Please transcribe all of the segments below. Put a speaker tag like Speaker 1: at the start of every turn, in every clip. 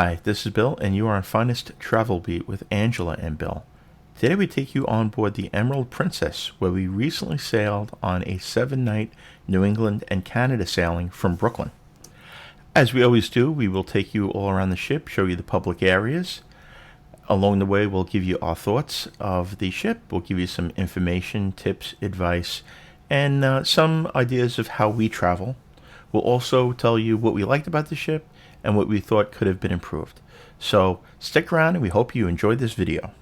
Speaker 1: Hi, this is Bill, and you are on Finest Travel Beat with Angela and Bill. Today we take you on board the Emerald Princess, where we recently sailed on a 7-night New England and Canada sailing from Brooklyn. As we always do, we will take you all around the ship, show you the public areas. Along the way, we'll give you our thoughts of the ship. We'll give you some information, tips, advice, and some ideas of how we travel. We'll also tell you what we liked about the ship and what we thought could have been improved. So stick around, and we hope you enjoyed this video.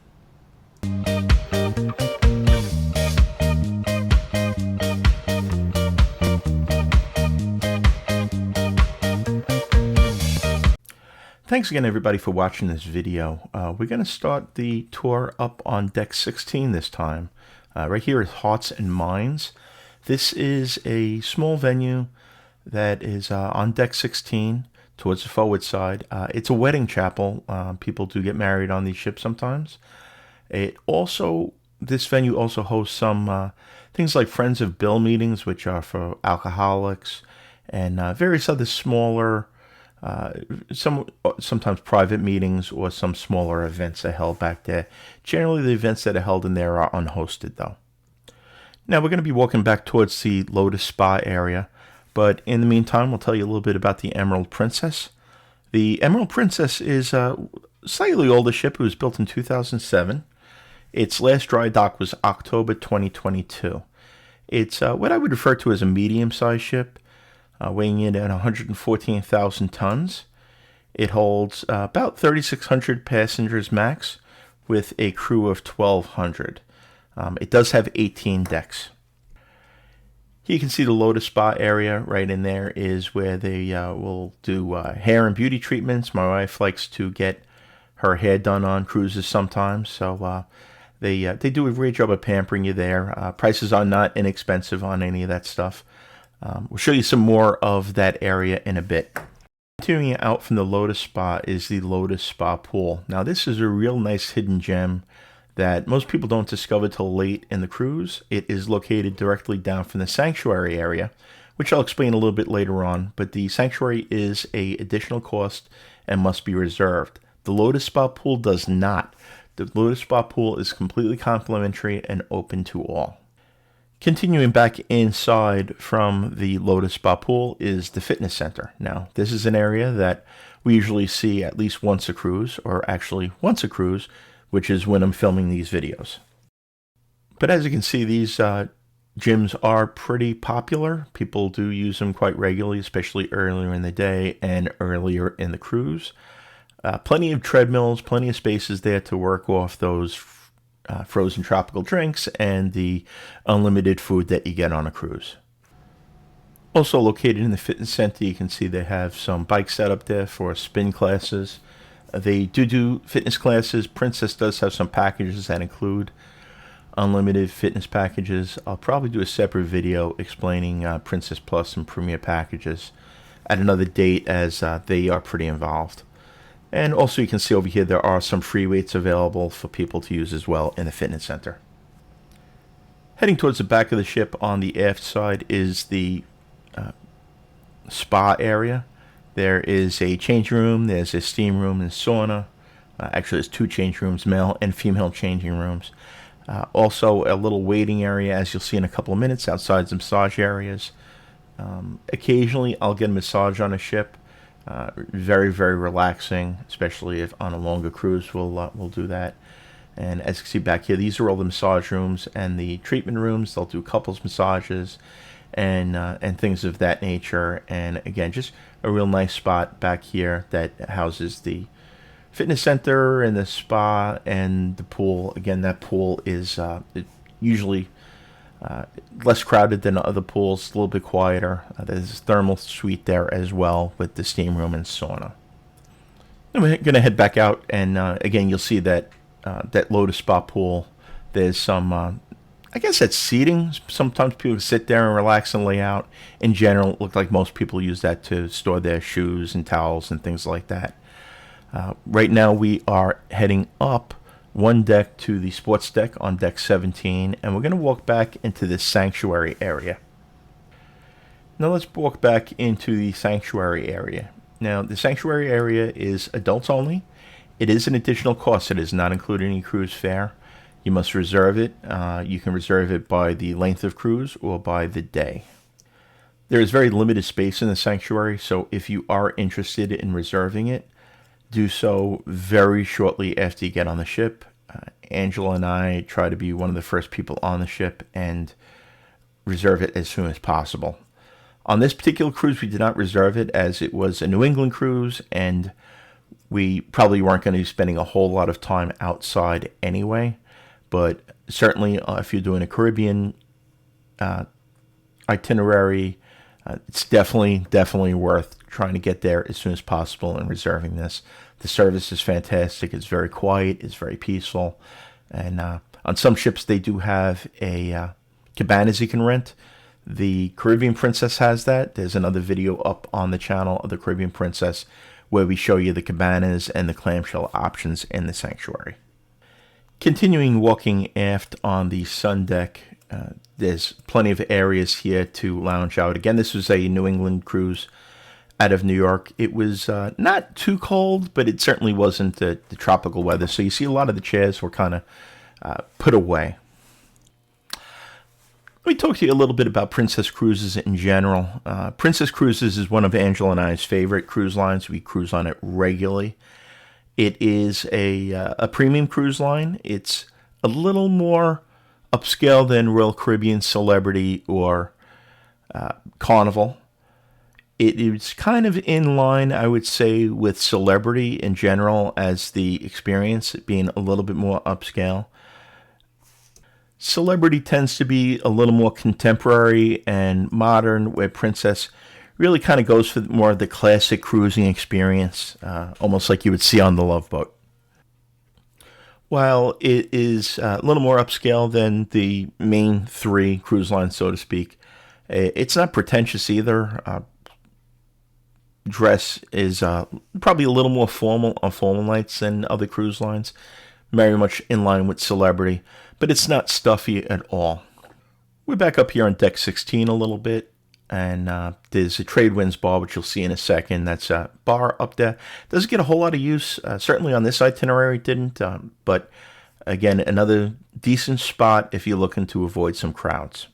Speaker 1: Thanks again, everybody, for watching this video. We're going to start the tour up on deck 16 this time. Right here is Hearts and Minds. This is a small venue that is on deck 16 towards the forward side. It's a wedding chapel. People do get married on these ships sometimes. This venue also hosts some things like Friends of Bill meetings, which are for alcoholics, and various other smaller, sometimes private meetings, or some smaller events are held back there. Generally, the events that are held in there are unhosted, though. Now, we're going to be walking back towards the Lotus Spa area, but in the meantime, we'll tell you a little bit about the Emerald Princess. The Emerald Princess is a slightly older ship. It was built in 2007. Its last dry dock was October 2022. It's what I would refer to as a medium-sized ship, weighing in at 114,000 tons. It holds about 3,600 passengers max, with a crew of 1,200. It does have 18 decks. Here you can see the Lotus Spa area. Right in there is where they will do hair and beauty treatments. My wife likes to get her hair done on cruises sometimes, so they do a great job of pampering you there. Prices are not inexpensive on any of that stuff. We'll show you some more of that area in a bit. Continuing out from the Lotus Spa is the Lotus Spa Pool. Now, this is a real nice hidden gem that most people don't discover till late in the cruise. It is located directly down from the sanctuary area, which I'll explain a little bit later on, but the sanctuary is an additional cost and must be reserved. The Lotus Spa Pool does not. The Lotus Spa Pool is completely complimentary and open to all. Continuing back inside from the Lotus Spa Pool is the fitness center. Now, this is an area that we usually see at least once a cruise, or actually once a cruise, which is when I'm filming these videos. But as you can see, these gyms are pretty popular. People do use them quite regularly, especially earlier in the day and earlier in the cruise. Plenty of treadmills, plenty of spaces there to work off those frozen tropical drinks and the unlimited food that you get on a cruise. Also located in the fitness center, you can see they have some bikes set up there for spin classes. They do fitness classes. Princess does have some packages that include unlimited fitness packages. I'll probably do a separate video explaining Princess Plus and Premier packages at another date, as they are pretty involved. And also, you can see over here there are some free weights available for people to use as well in the fitness center. Heading towards the back of the ship on the aft side is the spa area. There is a change room, there's a steam room and sauna. Actually, there's 2 change rooms, male and female changing rooms. Also, a little waiting area, as you'll see in a couple of minutes, outside some massage areas. Occasionally, I'll get a massage on a ship. Very, very relaxing, especially if on a longer cruise, we'll do that. And as you can see back here, these are all the massage rooms and the treatment rooms. They'll do couples massages and things of that nature. And again, just a real nice spot back here that houses the fitness center and the spa and the pool. Again, that pool is usually less crowded than other pools, a little bit quieter. There's a thermal suite there as well with the steam room and sauna. Then we're going to head back out, and again, you'll see that that Lotus Spa Pool. There's some, I guess that's seating. Sometimes people sit there and relax and lay out. In general, it looks like most people use that to store their shoes and towels and things like that. Right now, we are heading up one deck to the sports deck on deck 17, and we're going to walk back into this sanctuary area. Now let's walk back into the sanctuary area. Now, the sanctuary area is adults only. It is an additional cost. It is not included in cruise fare. You must reserve it. You can reserve it by the length of cruise or by the day. There is very limited space in the sanctuary, so if you are interested in reserving it, do so very shortly after you get on the ship. Angela and I try to be one of the first people on the ship and reserve it as soon as possible. On this particular cruise, we did not reserve it as it was a New England cruise, and we probably weren't going to be spending a whole lot of time outside anyway. But certainly, if you're doing a Caribbean itinerary, it's definitely worth trying to get there as soon as possible and reserving this. The service is fantastic. It's very quiet. It's very peaceful. And on some ships, they do have a cabanas you can rent. The Caribbean Princess has that. There's another video up on the channel of the Caribbean Princess where we show you the cabanas and the clamshell options in the sanctuary. Continuing walking aft on the sun deck, there's plenty of areas here to lounge out. Again, this was a New England cruise out of New York. It was not too cold, but it certainly wasn't the tropical weather. So you see a lot of the chairs were kind of put away. Let me talk to you a little bit about Princess Cruises in general. Princess Cruises is one of Angela and I's favorite cruise lines. We cruise on it regularly. It is a premium cruise line. It's a little more upscale than Royal Caribbean, Celebrity, or Carnival. It is kind of in line, I would say, with Celebrity in general as the experience, being a little bit more upscale. Celebrity tends to be a little more contemporary and modern, where Princess really kind of goes for more of the classic cruising experience, almost like you would see on the Love Boat. While it is a little more upscale than the main three cruise lines, so to speak, it's not pretentious either. Dress is probably a little more formal on formal nights than other cruise lines, very much in line with Celebrity, but it's not stuffy at all. We're back up here on deck 16 a little bit, and there's a Trade Winds bar, which you'll see in a second. That's a bar up there. Doesn't get a whole lot of use. Certainly on this itinerary it didn't, but again, another decent spot if you're looking to avoid some crowds.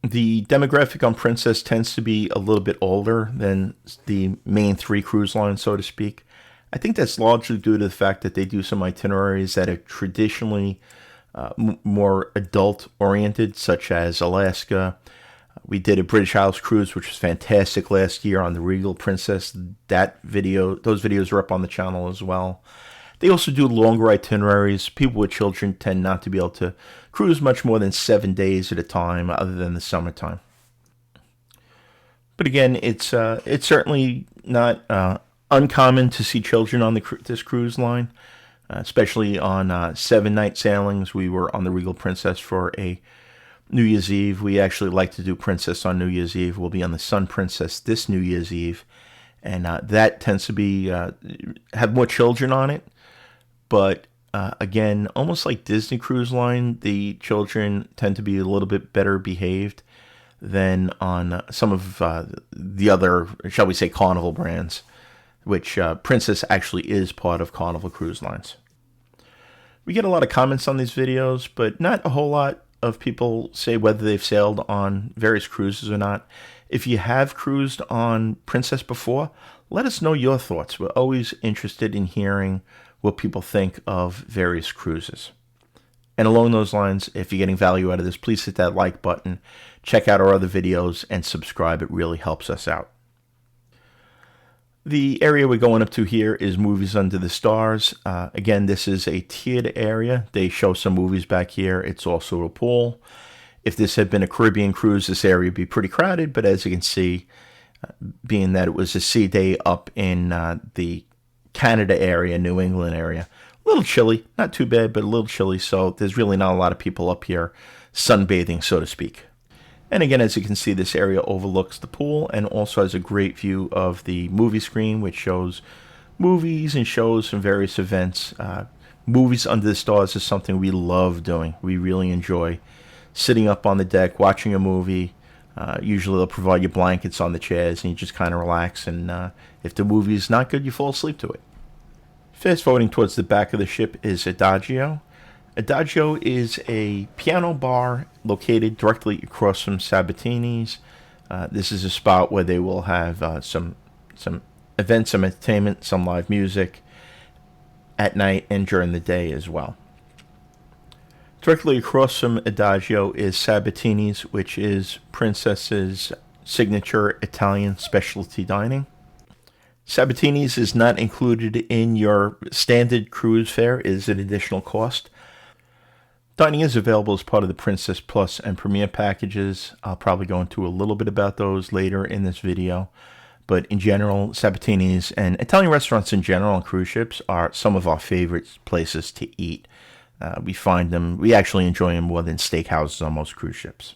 Speaker 1: The demographic on Princess tends to be a little bit older than the main three cruise lines, so to speak. I think that's largely due to the fact that they do some itineraries that are traditionally more adult-oriented, such as Alaska. We did a British Isles cruise, which was fantastic last year on the Regal Princess. Those videos are up on the channel as well. They also do longer itineraries. People with children tend not to be able to cruise much more than 7 days at a time, other than the summertime. But again, it's certainly not uncommon to see children on this cruise line, especially on 7-night sailings. We were on the Regal Princess for a New Year's Eve. We actually like to do Princess on New Year's Eve. We'll be on the Sun Princess this New Year's Eve, and that tends to be have more children on it. But again, almost like Disney Cruise Line, the children tend to be a little bit better behaved than on some of the other, shall we say, Carnival brands, which Princess actually is part of Carnival Cruise Lines. We get a lot of comments on these videos, but not a whole lot of people say whether they've sailed on various cruises or not. If you have cruised on Princess before, let us know your thoughts. We're always interested in hearing what people think of various cruises. And along those lines, if you're getting value out of this, please hit that like button, check out our other videos, and subscribe. It really helps us out. The area we're going up to here is Movies Under the Stars. Again, this is a tiered area. They show some movies back here. It's also a pool. If this had been a Caribbean cruise, this area would be pretty crowded, but as you can see, being that it was a sea day up in the Canada area, New England area, a little chilly, not too bad, but a little chilly, so there's really not a lot of people up here sunbathing, so to speak. And again, as you can see, this area overlooks the pool and also has a great view of the movie screen, which shows movies and shows from various events. Movies Under the Stars is something we love doing. We really enjoy sitting up on the deck, watching a movie, Usually they'll provide you blankets on the chairs and you just kind of relax, and if the movie is not good, you fall asleep to it. Fast forwarding towards the back of the ship is Adagio. Adagio is a piano bar located directly across from Sabatini's. This is a spot where they will have some events, some entertainment, some live music at night and during the day as well. Directly across from Adagio is Sabatini's, which is Princess's signature Italian specialty dining. Sabatini's is not included in your standard cruise fare, it is an additional cost. Dining is available as part of the Princess Plus and Premier packages. I'll probably go into a little bit about those later in this video. But in general, Sabatini's and Italian restaurants in general on cruise ships are some of our favorite places to eat. We actually enjoy them more than steakhouses on most cruise ships.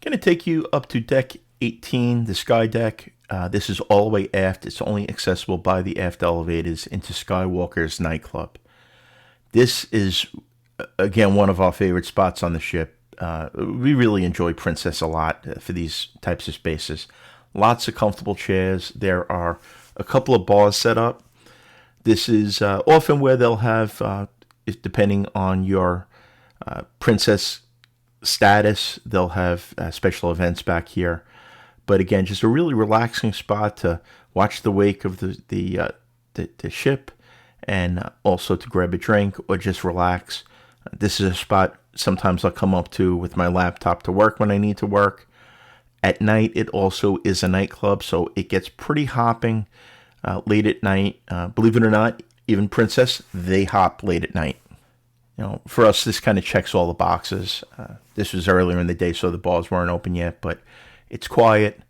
Speaker 1: Going to take you up to deck 18, the Sky Deck. This is all the way aft. It's only accessible by the aft elevators into Skywalker's nightclub. This is, again, one of our favorite spots on the ship. We really enjoy Princess a lot for these types of spaces. Lots of comfortable chairs. There are a couple of bars set up. This is often where they'll have, depending on your Princess status, they'll have special events back here. But again, just a really relaxing spot to watch the wake of the ship, and also to grab a drink or just relax. This is a spot sometimes I'll come up to with my laptop to work when I need to work. At night, it also is a nightclub, so it gets pretty hopping late at night. Believe it or not, even Princess, they hop late at night. For us, this kind of checks all the boxes. This was earlier in the day, so the bars weren't open yet, but it's quiet,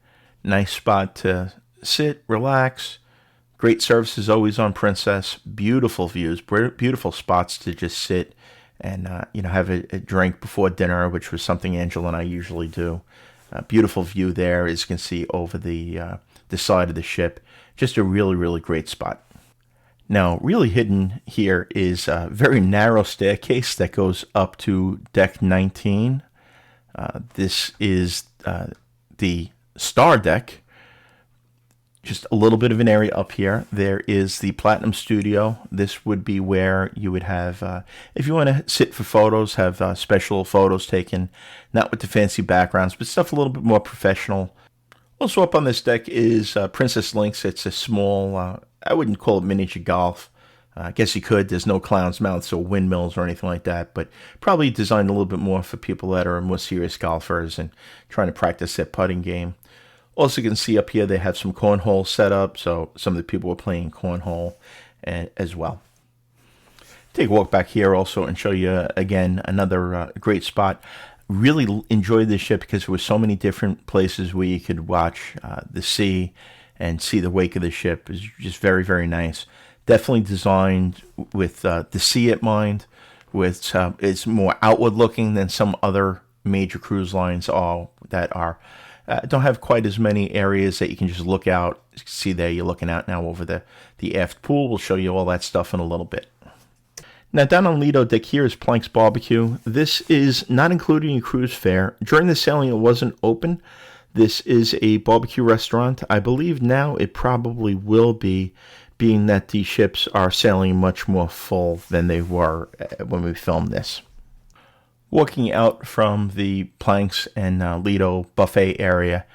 Speaker 1: nice spot to sit, relax. Great services always on Princess. Beautiful views, beautiful spots to just sit and have a drink before dinner, which was something Angela and I usually do. Beautiful view there, as you can see over the side of the ship. Just a really, really great spot. Now, really hidden here is a very narrow staircase that goes up to deck 19. This is the Star Deck. Just a little bit of an area up here. There is the Platinum Studio. This would be where you would have, if you want to sit for photos, have special photos taken, not with the fancy backgrounds, but stuff a little bit more professional. Also up on this deck is Princess Links. It's a small, I wouldn't call it miniature golf. I guess you could. There's no clown's mouths or windmills or anything like that, but probably designed a little bit more for people that are more serious golfers and trying to practice their putting game. Also, you can see up here they have some cornhole set up, so some of the people were playing cornhole as well. Take a walk back here also and show you, again, another great spot. Really enjoyed this ship because there were so many different places where you could watch the sea and see the wake of the ship. It was just very, very nice. Definitely designed with the sea in mind. It's more outward looking than some other major cruise lines that are don't have quite as many areas that you can just look out. See there, you're looking out now over the aft pool. We'll show you all that stuff in a little bit. Now down on Lido deck here is Plank's Barbecue. This is not included in your cruise fare. During the sailing it wasn't open. This is a barbecue restaurant. I believe now it probably will be, being that the ships are sailing much more full than they were when we filmed this. Walking out from the Planks and Lido buffet area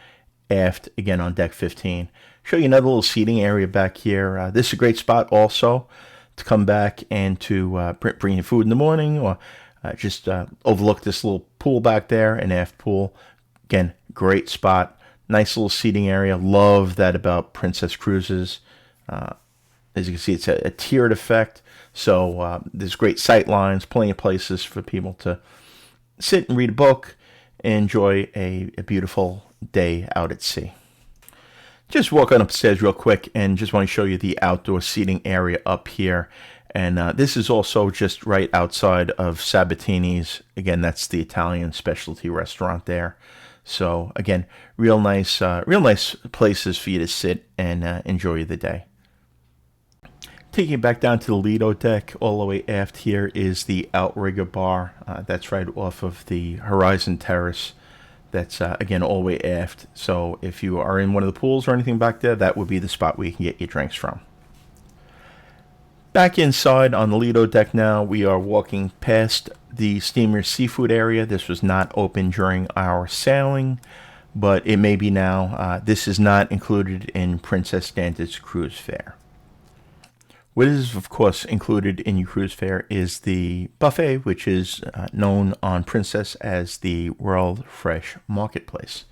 Speaker 1: aft, again on deck 15. Show you another little seating area back here. This is a great spot also to come back and to bring your food in the morning, or just overlook this little pool back there, an aft pool. Again, great spot. Nice little seating area. Love that about Princess Cruises. As you can see, it's a tiered effect. So there's great sight lines, plenty of places for people to sit and read a book, and enjoy a beautiful day out at sea. Just walking upstairs real quick and just want to show you the outdoor seating area up here. And this is also just right outside of Sabatini's. Again, that's the Italian specialty restaurant there. So again, real nice places for you to sit and enjoy the day. Taking it back down to the Lido deck, all the way aft here is the Outrigger bar. That's right off of the Horizon Terrace. That's, again, all the way aft. So if you are in one of the pools or anything back there, that would be the spot where you can get your drinks from. Back inside on the Lido deck now, we are walking past the steamer seafood area. This was not open during our sailing, but it may be now. This is not included in Princess Standard's cruise fare. What is, of course, included in your cruise fare is the buffet, which is known on Princess as the World Fresh Marketplace.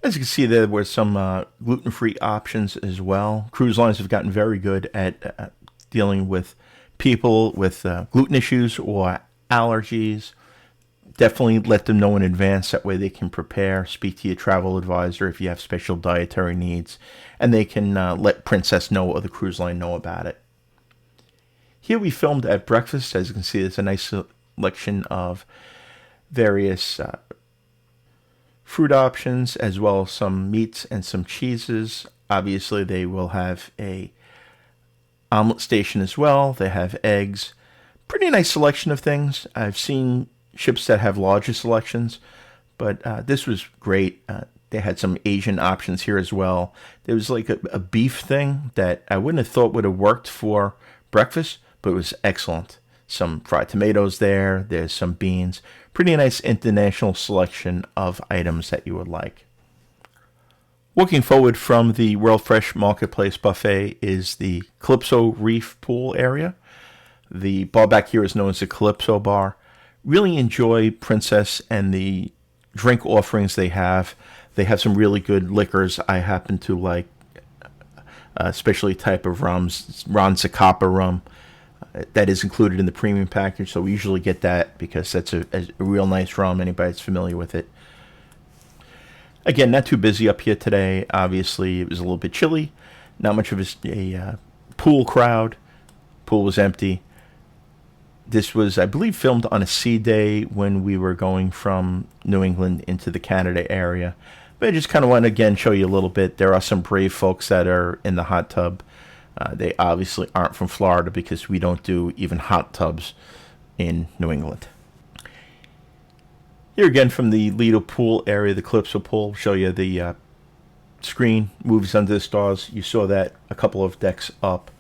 Speaker 1: As you can see, there were some gluten-free options as well. Cruise lines have gotten very good at dealing with people with gluten issues or allergies. Definitely let them know in advance. That way they can prepare, speak to your travel advisor if you have special dietary needs, and they can let Princess know or the cruise line know about it. Here we filmed at breakfast. As you can see, there's a nice selection of various fruit options, as well as some meats and some cheeses. Obviously, they will have a omelet station as well. They have eggs. Pretty nice selection of things. I've seen ships that have larger selections, but this was great. They had some Asian options here as well. There was like a beef thing that I wouldn't have thought would have worked for breakfast, but it was excellent. Some fried tomatoes there. There's some beans. Pretty nice international selection of items that you would like. Walking forward from the World Fresh Marketplace buffet is the Calypso Reef pool area. The bar back here is known as the Calypso Bar. Really enjoy Princess and the drink offerings they have. They have some really good liquors. I happen to like a specialty type of rums, Ron Zacapa rum. That is included in the premium package, so we usually get that because that's a real nice rum. Anybody that's familiar with it. Again, not too busy up here today. Obviously, it was a little bit chilly. Not much of a pool crowd. Pool was empty. This was, I believe, filmed on a sea day when we were going from New England into the Canada area. But I just kind of want to, again, show you a little bit. There are some brave folks that are in the hot tub. They obviously aren't from Florida because we don't do even hot tubs in New England. Here again from the Lido pool area, the Calypso pool, show you the screen, Movies Under the Stars. You saw that a couple of decks up.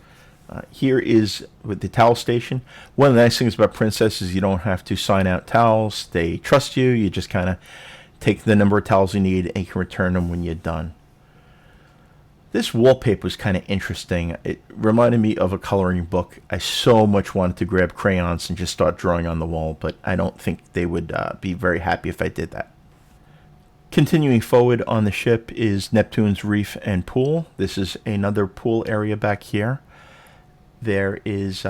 Speaker 1: Here is with the towel station. One of the nice things about Princess is you don't have to sign out towels. They trust you. You just kind of take the number of towels you need and you can return them when you're done. This wallpaper was kind of interesting. It reminded me of a coloring book. I so much wanted to grab crayons and just start drawing on the wall, but I don't think they would be very happy if I did that. Continuing forward on the ship is Neptune's Reef and Pool. This is another pool area back here. There is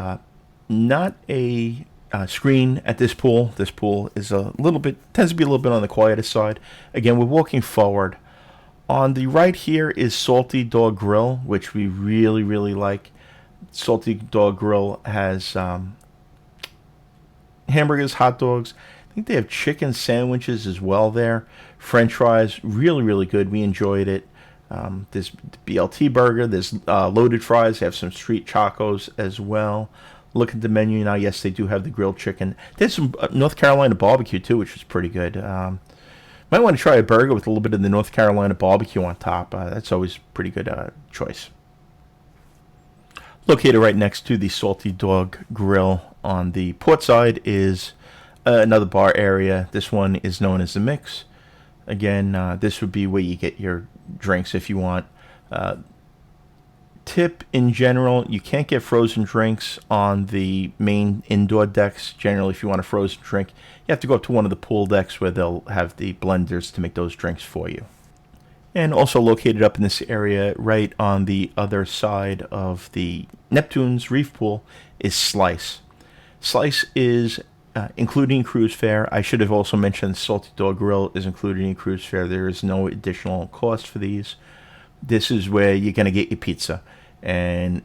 Speaker 1: not a screen at this pool. This pool is tends to be a little bit on the quieter side. Again, we're walking forward. On the right here is Salty Dog Grill, which we really, really like. Salty Dog Grill has hamburgers, hot dogs. I think they have chicken sandwiches as well there. French fries, really, really good. We enjoyed it. There's BLT burger. There's loaded fries. They have some street chacos as well. Look at the menu now. Yes, they do have the grilled chicken. There's some North Carolina barbecue too, which is pretty good. Might want to try a burger with a little bit of the North Carolina barbecue on top. That's always a pretty good choice. Located right next to the Salty Dog Grill on the port side is another bar area. This one is known as the Mix. Again, this would be where you get your drinks if you want. Tip in general, you can't get frozen drinks on the main indoor decks. Generally, if you want a frozen drink, you have to go up to one of the pool decks where they'll have the blenders to make those drinks for you. And also located up in this area, right on the other side of the Neptune's Reef Pool, is Slice. Slice is including cruise fare. I should have also mentioned Salty Dog Grill is included in cruise fare. There is no additional cost for these. This is where you're going to get your pizza. And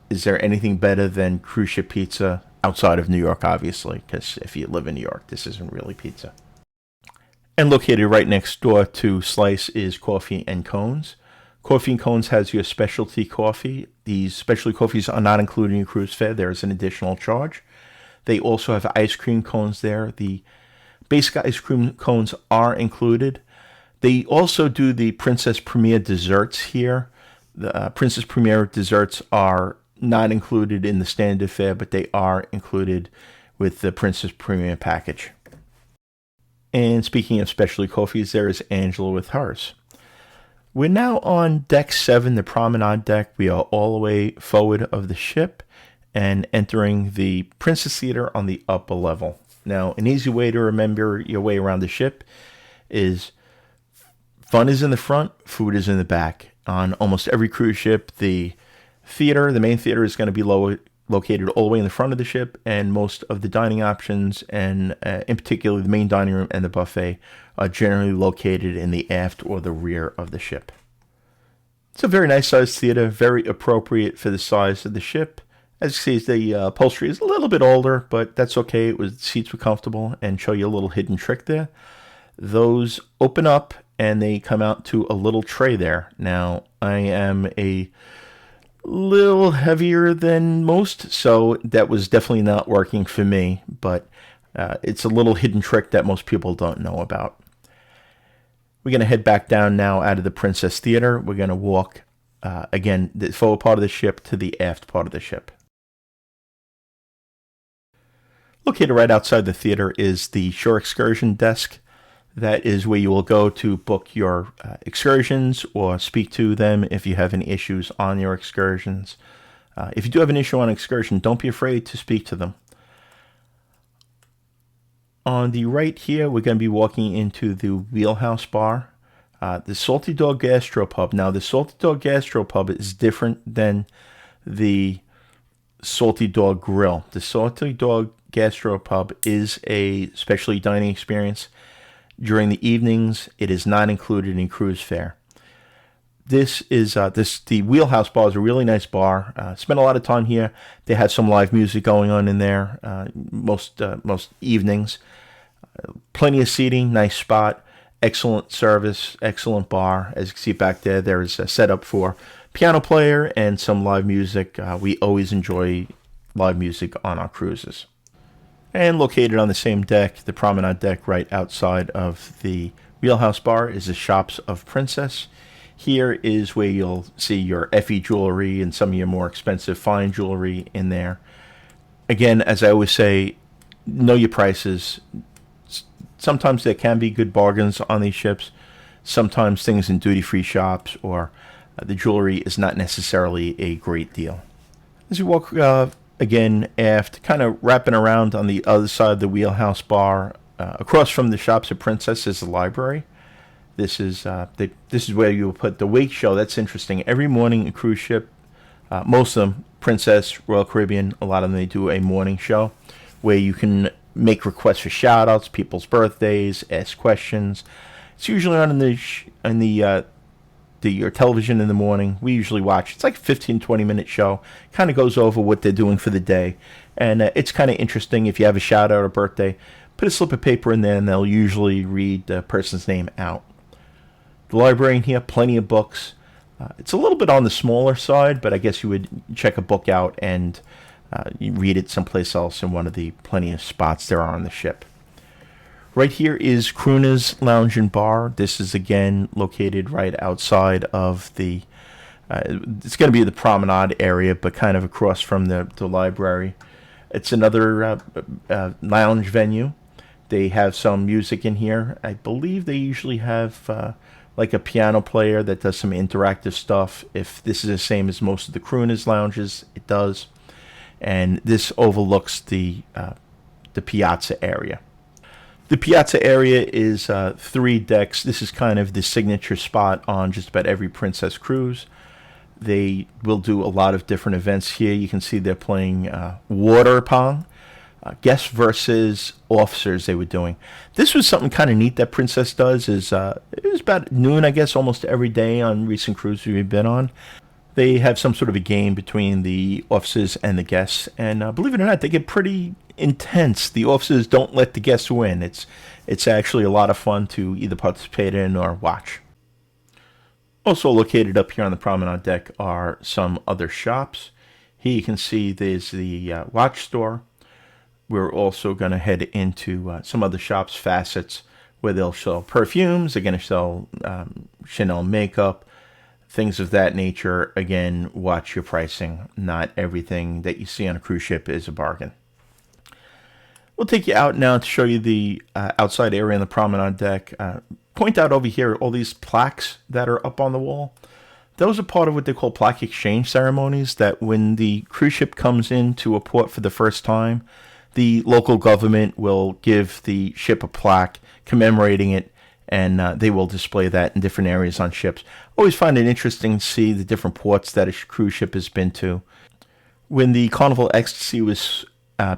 Speaker 1: is there anything better than cruise ship pizza outside of New York, obviously? Because if you live in New York, this isn't really pizza. And located right next door to Slice is Coffee and Cones. Coffee and Cones has your specialty coffee. These specialty coffees are not included in cruise fare. There is an additional charge. They also have ice cream cones there. The Basic ice cream cones are included. They also do the Princess Premier desserts here. The Princess Premier desserts are not included in the standard fare, but they are included with the Princess Premier package. And speaking of specialty coffees, there is Angela with hers. We're now on deck 7, the promenade deck. We are all the way forward of the ship and entering the Princess Theater on the upper level. Now, an easy way to remember your way around the ship is fun is in the front, food is in the back. On almost every cruise ship, the main theater is going to be located all the way in the front of the ship, and most of the dining options, and in particular the main dining room and the buffet, are generally located in the aft or the rear of the ship. It's a very nice sized theater, very appropriate for the size of the ship. As you see, the upholstery is a little bit older, but that's okay. The seats were comfortable, and show you a little hidden trick there. Those open up and they come out to a little tray there. Now, I am a little heavier than most, so that was definitely not working for me, but it's a little hidden trick that most people don't know about. We're going to head back down now out of the Princess Theater. We're going to walk, again, the forward part of the ship to the aft part of the ship. Located right outside the theater is the shore excursion desk. That is where you will go to book your excursions or speak to them if you have any issues on your excursions. If you do have an issue on an excursion, don't be afraid to speak to them. On the right here, we're going to be walking into the Wheelhouse Bar, the Salty Dog Gastropub. Now, the Salty Dog Gastropub is different than the Salty Dog Grill. The Salty Dog Gastropub is a specialty dining experience. During the evenings, it is not included in cruise fare. The Wheelhouse Bar is a really nice bar. Spent a lot of time here. They have some live music going on in there most evenings. Plenty of seating, nice spot, excellent service, excellent bar. As you can see back there, there is a setup for piano player and some live music. We always enjoy live music on our cruises. And located on the same deck, the promenade deck right outside of the Wheelhouse Bar, is the Shops of Princess. Here is where you'll see your Effie jewelry and some of your more expensive fine jewelry in there. Again, as I always say, know your prices. Sometimes there can be good bargains on these ships. Sometimes things in duty-free shops or the jewelry is not necessarily a great deal. As you walk again aft, kind of wrapping around on the other side of the Wheelhouse Bar, across from the Shops of Princess is the library. This is where you will put the wake show. That's interesting. Every morning, a cruise ship, most of them, Princess, Royal Caribbean, a lot of them, they do a morning show where you can make requests for shout-outs, people's birthdays, ask questions. It's usually on your television in the morning. We usually watch. It's like a 15-20 minute show. Kind of goes over what they're doing for the day. And it's kind of interesting. If you have a shout out or birthday, put a slip of paper in there and they'll usually read the person's name out. The library in here, plenty of books. It's a little bit on the smaller side, but I guess you would check a book out and you read it someplace else in one of the plenty of spots there are on the ship. Right here is Crooner's Lounge and Bar. This is again located right outside of the, it's going to be the promenade area, but kind of across from the library. It's another lounge venue. They have some music in here. I believe they usually have like a piano player that does some interactive stuff. If this is the same as most of the Crooner's lounges, it does. And this overlooks the piazza area. The piazza area is 3 decks. This is kind of the signature spot on just about every Princess cruise. They will do a lot of different events here. You can see they're playing water pong. Guests versus officers they were doing. This was something kind of neat that Princess does. It was about noon, I guess, almost every day on recent cruises we've been on. They have some sort of a game between the officers and the guests. And believe it or not, they get pretty intense. The officers don't let the guests win. It's actually a lot of fun to either participate in or watch. Also located up here on the promenade deck are some other shops. Here you can see there's the watch store. we're also going to head into some other shops, facets, where they'll sell perfumes. They're going to sell Chanel makeup, things of that nature. Again, watch your pricing. Not everything that you see on a cruise ship is a bargain. We'll take you out now to show you the outside area on the promenade deck. Point out over here all these plaques that are up on the wall. Those are part of what they call plaque exchange ceremonies, that when the cruise ship comes into a port for the first time, the local government will give the ship a plaque commemorating it, and they will display that in different areas on ships. Always find it interesting to see the different ports that a cruise ship has been to. When the Carnival Ecstasy was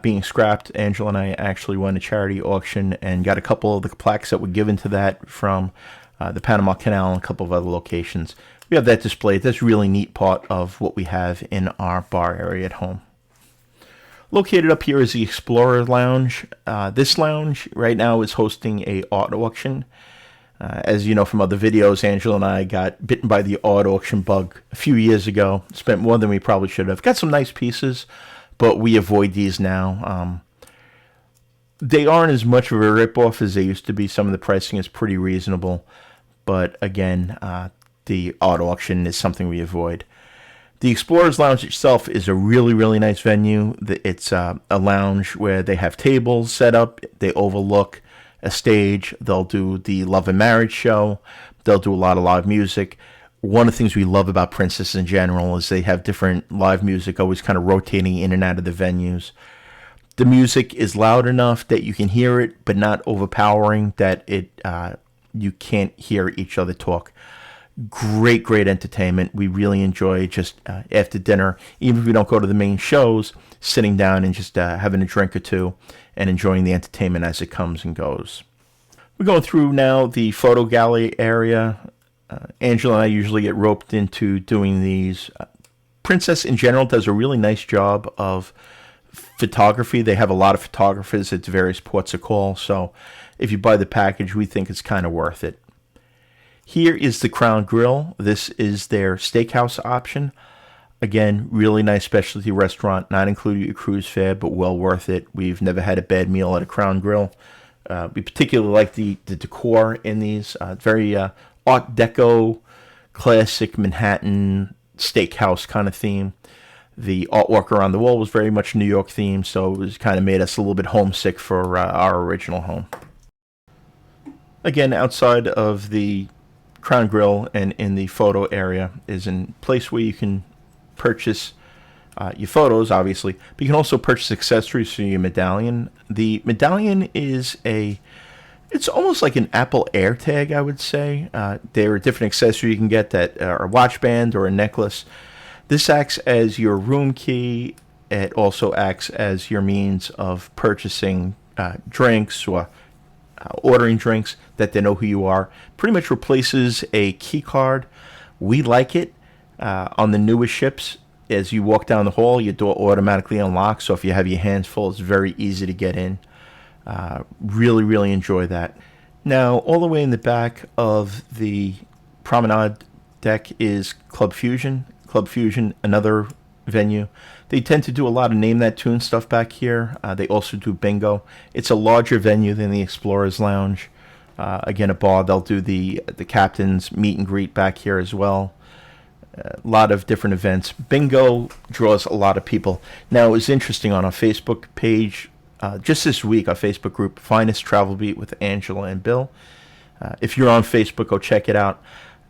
Speaker 1: being scrapped, Angela and I actually won a charity auction and got a couple of the plaques that were given to that from the Panama Canal and a couple of other locations. We have that displayed. That's a really neat part of what we have in our bar area at home. Located up here is the Explorer Lounge. This lounge right now is hosting a art auction. As you know from other videos, Angela and I got bitten by the art auction bug a few years ago. Spent more than we probably should have. Got some nice pieces, but we avoid these now. They aren't as much of a ripoff as they used to be. Some of the pricing is pretty reasonable, but again, the art auction is something we avoid. The Explorers Lounge itself is a really, really nice venue. It's a lounge where they have tables set up. They overlook a stage. They'll do the Love and Marriage show. They'll do a lot of live music. One of the things we love about Princess in general is they have different live music always kind of rotating in and out of the venues. The music is loud enough that you can hear it, but not overpowering that you can't hear each other talk. Great entertainment. We really enjoy just after dinner, even if we don't go to the main shows, sitting down and just having a drink or two and enjoying the entertainment as it comes and goes. We're going through now the photo gallery area. Angela and I usually get roped into doing these. Princess in general does a really nice job of photography. They have a lot of photographers at various ports of call, so if you buy the package, we think it's kind of worth it. Here is the Crown Grill. This is their steakhouse option. Again, really nice specialty restaurant, not including your cruise fare, but well worth it. We've never had a bad meal at a Crown Grill. We particularly like the decor in these. Very Art Deco, classic Manhattan steakhouse kind of theme. The artwork around the wall was very much New York themed, so it was kind of made us a little bit homesick for our original home. Again, outside of the Crown Grill and in the photo area is a place where you can purchase your photos, obviously, but you can also purchase accessories for your medallion. The medallion is it's almost like an Apple AirTag, I would say. There are different accessories you can get that are a watch band or a necklace. This acts as your room key. It also acts as your means of purchasing drinks or ordering drinks that they know who you are. Pretty much replaces a key card. We like it. On the newest ships, as you walk down the hall, your door automatically unlocks, so if you have your hands full, it's very easy to get in. Really enjoy that. Now, all the way in the back of the promenade deck is Club Fusion. Club Fusion, another venue. They tend to do a lot of Name That Tune stuff back here. They also do bingo. It's a larger venue than the Explorers Lounge. Again, a bar. They'll do the captain's meet and greet back here as well. A lot of different events. Bingo draws a lot of people. Now, it was interesting on our Facebook page, just this week, our Facebook group, Finest Travel Beat with Angela and Bill. If you're on Facebook, go check it out.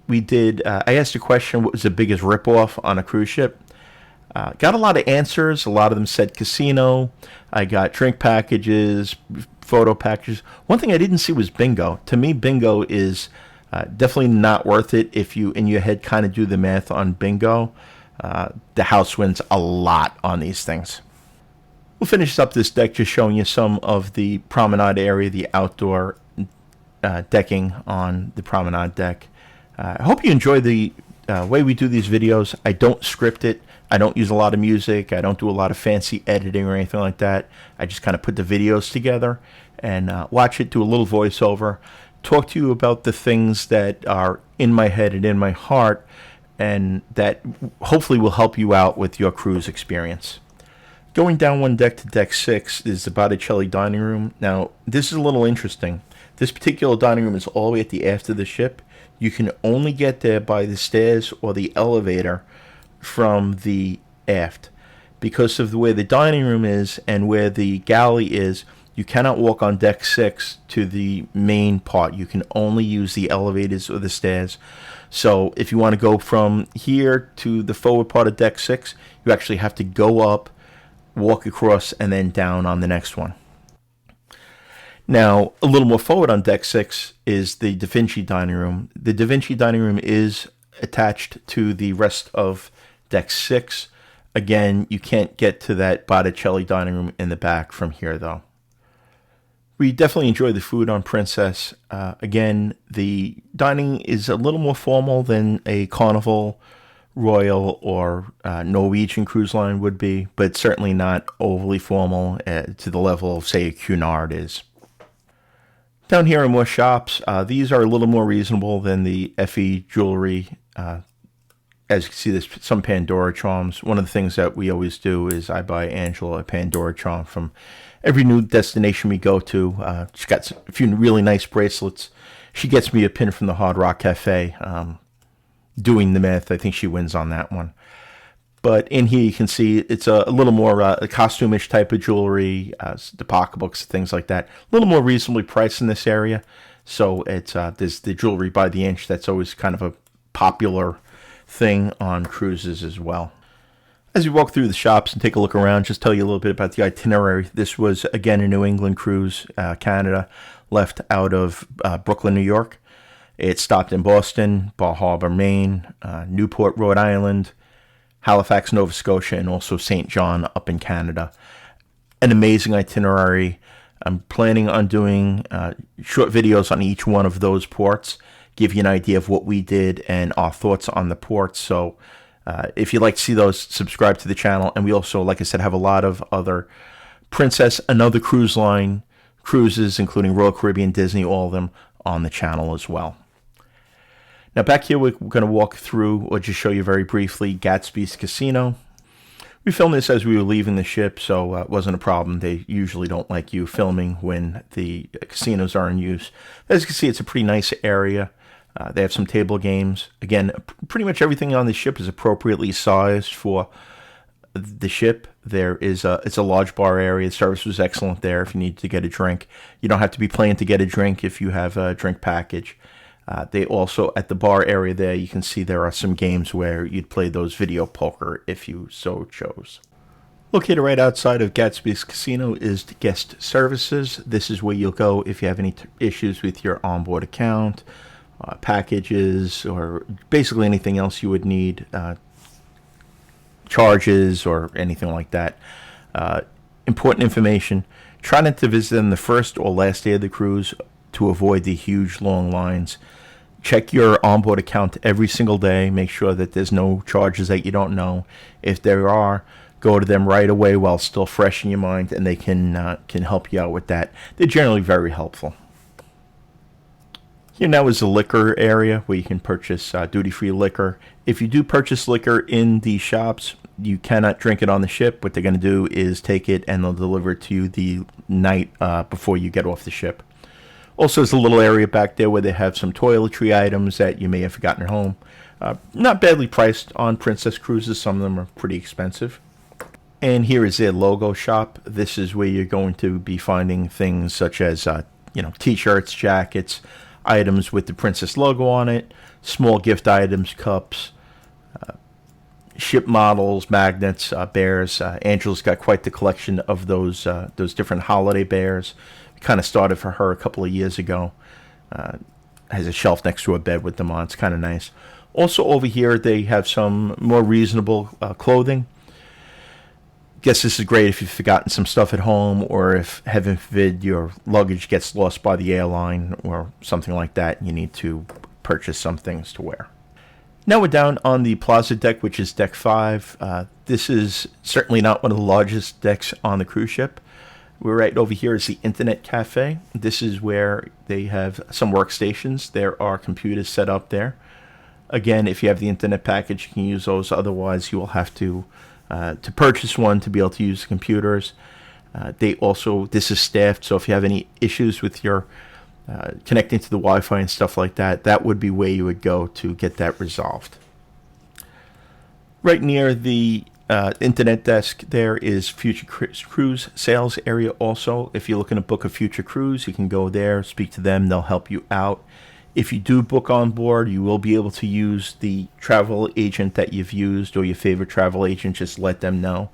Speaker 1: I asked a question, what was the biggest ripoff on a cruise ship? Got a lot of answers. A lot of them said casino. I got drink packages, photo packages. One thing I didn't see was bingo. To me, bingo is definitely not worth it if you, in your head, kind of do the math on bingo. The house wins a lot on these things. We'll finish up this deck just showing you some of the promenade area, the outdoor decking on the promenade deck. I hope you enjoy the way we do these videos. I don't script it. I don't use a lot of music. I don't do a lot of fancy editing or anything like that. I just kind of put the videos together and watch it, do a little voiceover, talk to you about the things that are in my head and in my heart, and that hopefully will help you out with your cruise experience. Going down one deck to deck 6 is the Botticelli dining room. Now, this is a little interesting. This particular dining room is all the way at the aft of the ship. You can only get there by the stairs or the elevator from the aft. Because of the way the dining room is and where the galley is, you cannot walk on deck 6 to the main part. You can only use the elevators or the stairs. So if you want to go from here to the forward part of deck 6, you actually have to go up, walk across, and then down on the next one. Now, a little more forward on deck 6 is the Da Vinci dining room. The Da Vinci dining room is attached to the rest of deck 6. Again, you can't get to that Botticelli dining room in the back from here, though. We definitely enjoy the food on Princess. Again, the dining is a little more formal than a Carnival, Royal, or Norwegian cruise line would be, but certainly not overly formal to the level of, say, a Cunard is. Down here are more shops. These are a little more reasonable than the FE jewelry. As you can see, there's some Pandora charms. One of the things that we always do is I buy Angela a Pandora charm from every new destination we go to. She's got a few really nice bracelets. She gets me a pin from the Hard Rock Cafe. Doing the math, I think she wins on that one. But in here you can see it's a little more a costume-ish type of jewelry, the pocketbooks, things like that. A little more reasonably priced in this area. So it's there's the jewelry by the inch. That's always kind of a popular thing on cruises as well. As we walk through the shops and take a look around, just tell you a little bit about the itinerary. This was, again, a New England cruise, Canada, left out of Brooklyn, New York. It stopped in Boston, Bar Harbor, Maine, Newport, Rhode Island, Halifax, Nova Scotia, and also St. John up in Canada. An amazing itinerary. I'm planning on doing short videos on each one of those ports, give you an idea of what we did and our thoughts on the ports. So if you'd like to see those, subscribe to the channel. And we also, like I said, have a lot of other Princess and other cruise line cruises, including Royal Caribbean, Disney, all of them on the channel as well. Now back here, we're going to walk through, or just show you very briefly, Gatsby's Casino. We filmed this as we were leaving the ship, so it wasn't a problem. They usually don't like you filming when the casinos are in use. As you can see, it's a pretty nice area. They have some table games. Again, pretty much everything on the ship is appropriately sized for the ship. It's a large bar area. The service was excellent there if you need to get a drink. You don't have to be playing to get a drink if you have a drink package. They also, at the bar area there, you can see there are some games where you'd play those video poker if you so chose. Located right outside of Gatsby's Casino is the guest services. This is where you'll go if you have any issues with your onboard account, packages, or basically anything else you would need, charges or anything like that. Important information. Try not to visit them the first or last day of the cruise to avoid the huge long lines. Check your onboard account every single day. Make sure that there's no charges that you don't know. If there are, go to them right away while still fresh in your mind, and they can help you out with that. They're generally very helpful. Here now is the liquor area where you can purchase duty-free liquor. If you do purchase liquor in these shops, you cannot drink it on the ship. What they're going to do is take it and they'll deliver it to you the night before you get off the ship. Also, there's a little area back there where they have some toiletry items that you may have forgotten at home. Not badly priced on Princess Cruises. Some of them are pretty expensive. And here is their logo shop. This is where you're going to be finding things such as t-shirts, jackets, items with the Princess logo on it, small gift items, cups, ship models, magnets, bears. Angela's got quite the collection of those different holiday bears. Kind of started for her a couple of years ago. Has a shelf next to her bed with them on. It's kind of nice. Also over here they have some more reasonable clothing. Guess this is great if you've forgotten some stuff at home, or if, heaven forbid, your luggage gets lost by the airline or something like that, and you need to purchase some things to wear. Now we're down on the Plaza deck, which is deck 5. This is certainly not one of the largest decks on the cruise ship. We're right over here is the Internet Cafe. This is where they have some workstations. There are computers set up there. Again, if you have the internet package, you can use those. Otherwise, you will have to to purchase one to be able to use the computers. This is staffed, so if you have any issues with your connecting to the Wi-Fi and stuff like that, that would be where you would go to get that resolved. Right near the internet desk there is Future Cruise sales area also. If you're looking to book a future cruise, you can go there, speak to them, they'll help you out. If you do book on board, you will be able to use the travel agent that you've used or your favorite travel agent. Just let them know.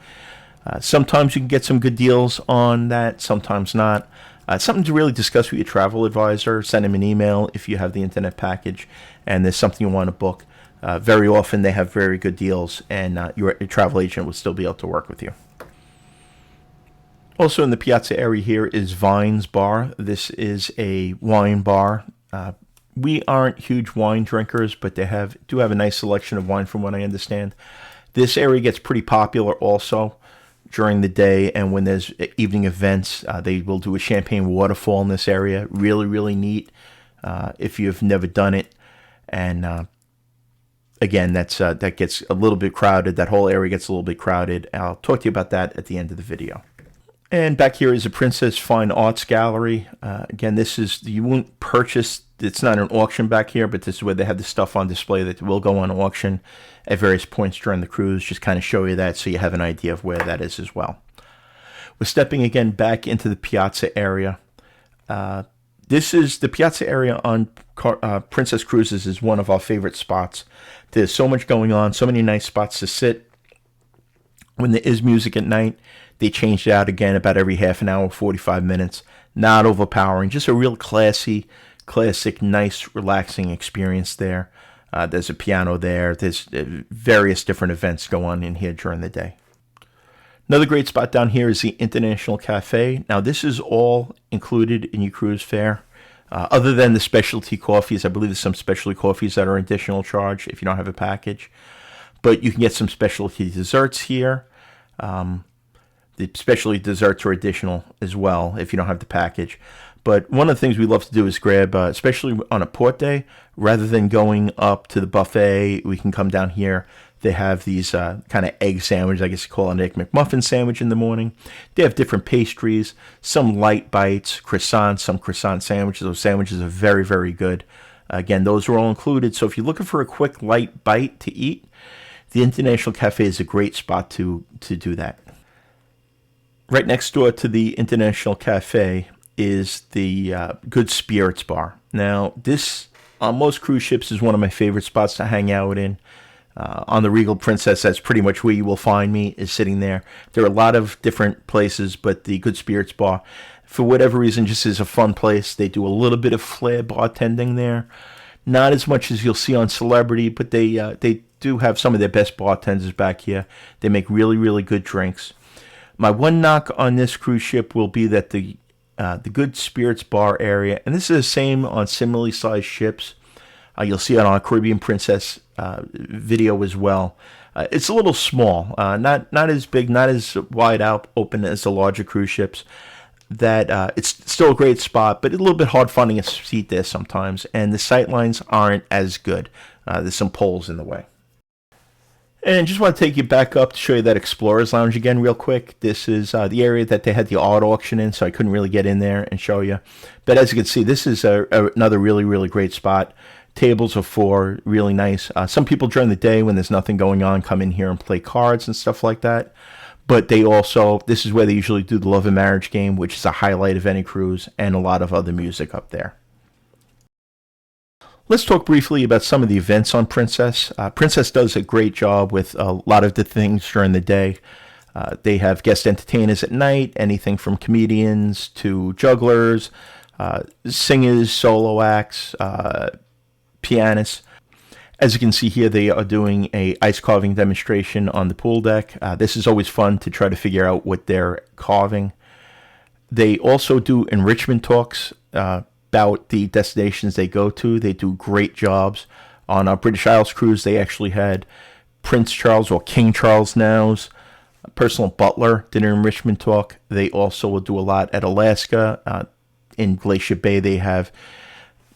Speaker 1: Sometimes you can get some good deals on that, sometimes not. Something to really discuss with your travel advisor. Send them an email if you have the internet package and there's something you want to book. Very often they have very good deals, and your travel agent will still be able to work with you. Also in the Piazza area here is Vine's Bar. This is a wine bar. We aren't huge wine drinkers, but they do have a nice selection of wine from what I understand. This area gets pretty popular also during the day, and when there's evening events, they will do a champagne waterfall in this area. Really, really neat if you've never done it. And again, that gets a little bit crowded. That whole area gets a little bit crowded. I'll talk to you about that at the end of the video. And back here is a Princess Fine Arts Gallery. Again, you won't purchase, it's not an auction back here, but this is where they have the stuff on display that will go on auction at various points during the cruise. Just kind of show you that so you have an idea of where that is as well. We're stepping again back into the Piazza area. This is the Piazza area on Princess Cruises is one of our favorite spots. There's so much going on, so many nice spots to sit. When there is music at night, they change it out again about every half an hour, 45 minutes. Not overpowering, just a real classic, nice, relaxing experience there. There's a piano there. There's various different events go on in here during the day. Another great spot down here is the International Cafe. Now, this is all included in your cruise fare. Other than the specialty coffees, I believe there's some specialty coffees that are additional charge if you don't have a package. But you can get some specialty desserts here. The specialty desserts are additional as well if you don't have the package. But one of the things we love to do is grab, especially on a port day, rather than going up to the buffet, we can come down here. They have these kind of egg sandwiches, I guess you call it an Egg McMuffin sandwich in the morning. They have different pastries, some light bites, croissants, some croissant sandwiches. Those sandwiches are very, very good. Again, those are all included. So if you're looking for a quick, light bite to eat, the International Cafe is a great spot to do that. Right next door to the International Cafe is the Good Spirits Bar. Now, this, on most cruise ships, is one of my favorite spots to hang out in. On the Regal Princess, that's pretty much where you will find me, is sitting there. There are a lot of different places, but the Good Spirits Bar, for whatever reason, just is a fun place. They do a little bit of flair bartending there. Not as much as you'll see on Celebrity, but they do have some of their best bartenders back here. They make really, really good drinks. My one knock on this cruise ship will be that the Good Spirits Bar area, and this is the same on similarly sized ships. You'll see it on our Caribbean Princess video as well. It's a little small, not as big, not as wide out open as the larger cruise ships. That it's still a great spot, but a little bit hard finding a seat there sometimes, and the sight lines aren't as good. There's some poles in the way. And just want to take you back up to show you that Explorer's Lounge again real quick. This is the area that they had the art auction in, so I couldn't really get in there and show you. But as you can see, this is another really, really great spot. Tables are four, really nice. Some people during the day when there's nothing going on come in here and play cards and stuff like that. But this is where they usually do the Love and Marriage game, which is a highlight of any cruise, and a lot of other music up there. Let's talk briefly about some of the events on Princess. Princess does a great job with a lot of the things during the day. They have guest entertainers at night, anything from comedians to jugglers, singers, solo acts, pianists. As you can see here, they are doing a ice carving demonstration on the pool deck. This is always fun to try to figure out what they're carving. They also do enrichment talks about the destinations they go to. They do great jobs. On our British Isles cruise, they actually had Prince Charles, or King Charles now's personal butler did an enrichment talk. They also will do a lot at Alaska. In Glacier Bay, they have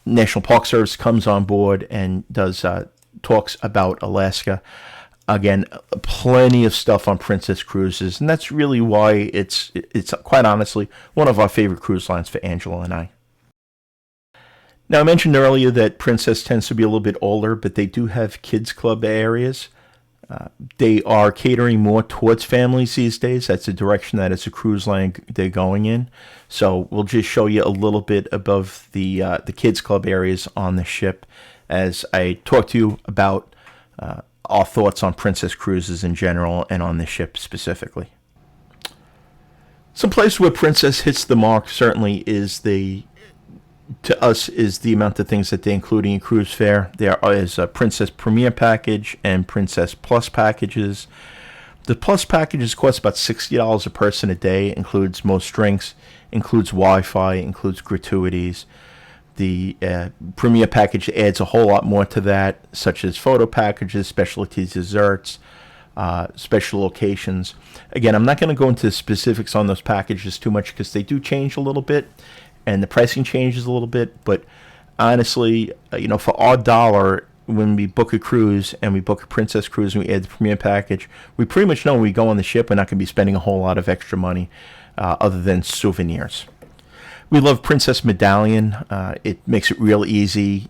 Speaker 1: National Park Service comes on board and does talks about Alaska. Again, plenty of stuff on Princess Cruises, and that's really why it's quite honestly one of our favorite cruise lines for Angela and I. Now, I mentioned earlier that Princess tends to be a little bit older, but they do have kids club areas. They are catering more towards families these days. That's the direction that it's a cruise line they're going in. So we'll just show you a little bit above the kids club areas on the ship as I talk to you about our thoughts on Princess Cruises in general and on the ship specifically. Some place where Princess hits the mark certainly is the amount of things that they include in cruise fare. There is a Princess Premier package and Princess Plus packages. The Plus packages cost about $60 a person a day, includes most drinks, includes Wi-Fi, includes gratuities. The Premier package adds a whole lot more to that, such as photo packages, specialty desserts, special locations. Again, I'm not going to go into specifics on those packages too much because they do change a little bit and the pricing changes a little bit. But honestly, for our dollar, when we book a cruise and we book a Princess Cruise and we add the Premier package, we pretty much know when we go on the ship we're not going to be spending a whole lot of extra money other than souvenirs. We love Princess Medallion. It makes it real easy.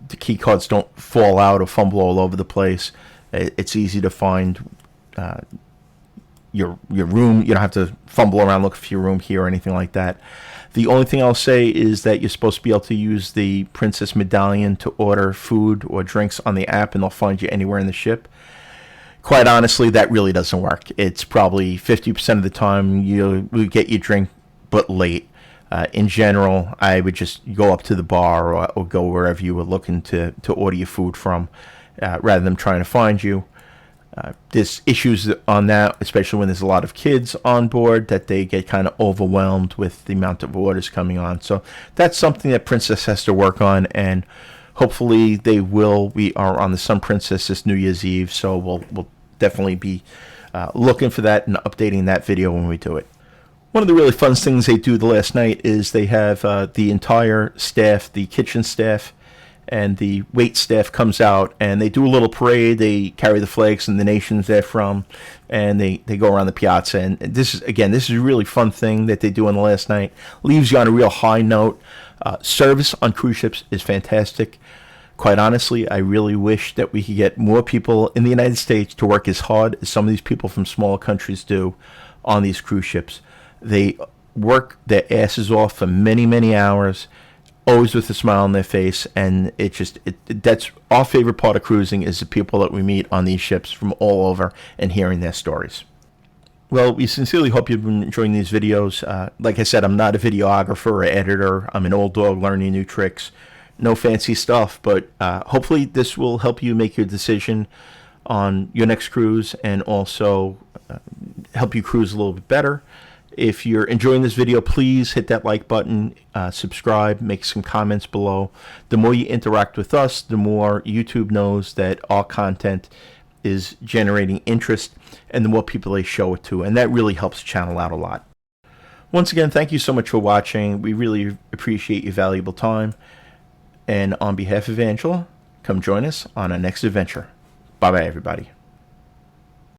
Speaker 1: The key cards don't fall out or fumble all over the place. It's easy to find your room. You don't have to fumble around looking for your room here or anything like that. The only thing I'll say is that you're supposed to be able to use the Princess Medallion to order food or drinks on the app, and they'll find you anywhere in the ship. Quite honestly, that really doesn't work. It's probably 50% of the time you'll get your drink, but late. In general, I would just go up to the bar or go wherever you were looking to order your food from, rather than trying to find you. There's issues on that, especially when there's a lot of kids on board, that they get kind of overwhelmed with the amount of orders coming on. So that's something that Princess has to work on, and hopefully they will. We are on the Sun Princess this New Year's Eve, so we'll definitely be looking for that and updating that video when we do it. One of the really fun things they do the last night is they have the entire staff, the kitchen staff, and the wait staff comes out, and they do a little parade. They carry the flags and the nations they're from, and they go around the piazza. And this is a really fun thing that they do on the last night. Leaves you on a real high note. Service on cruise ships is fantastic. Quite honestly, I really wish that we could get more people in the United States to work as hard as some of these people from smaller countries do on these cruise ships. They work their asses off for many, many hours, always with a smile on their face, and that's our favorite part of cruising, is the people that we meet on these ships from all over and hearing their stories. Well, we sincerely hope you've been enjoying these videos. Like I said, I'm not a videographer or editor. I'm an old dog learning new tricks. No fancy stuff, but hopefully this will help you make your decision on your next cruise and also help you cruise a little bit better. If you're enjoying this video, please hit that like button, subscribe, make some comments below. The more you interact with us, the more YouTube knows that our content is generating interest, and the more people they show it to, and that really helps the channel out a lot. Once again, thank you so much for watching. We really appreciate your valuable time. And on behalf of Angela, come join us on our next adventure. Bye-bye, everybody.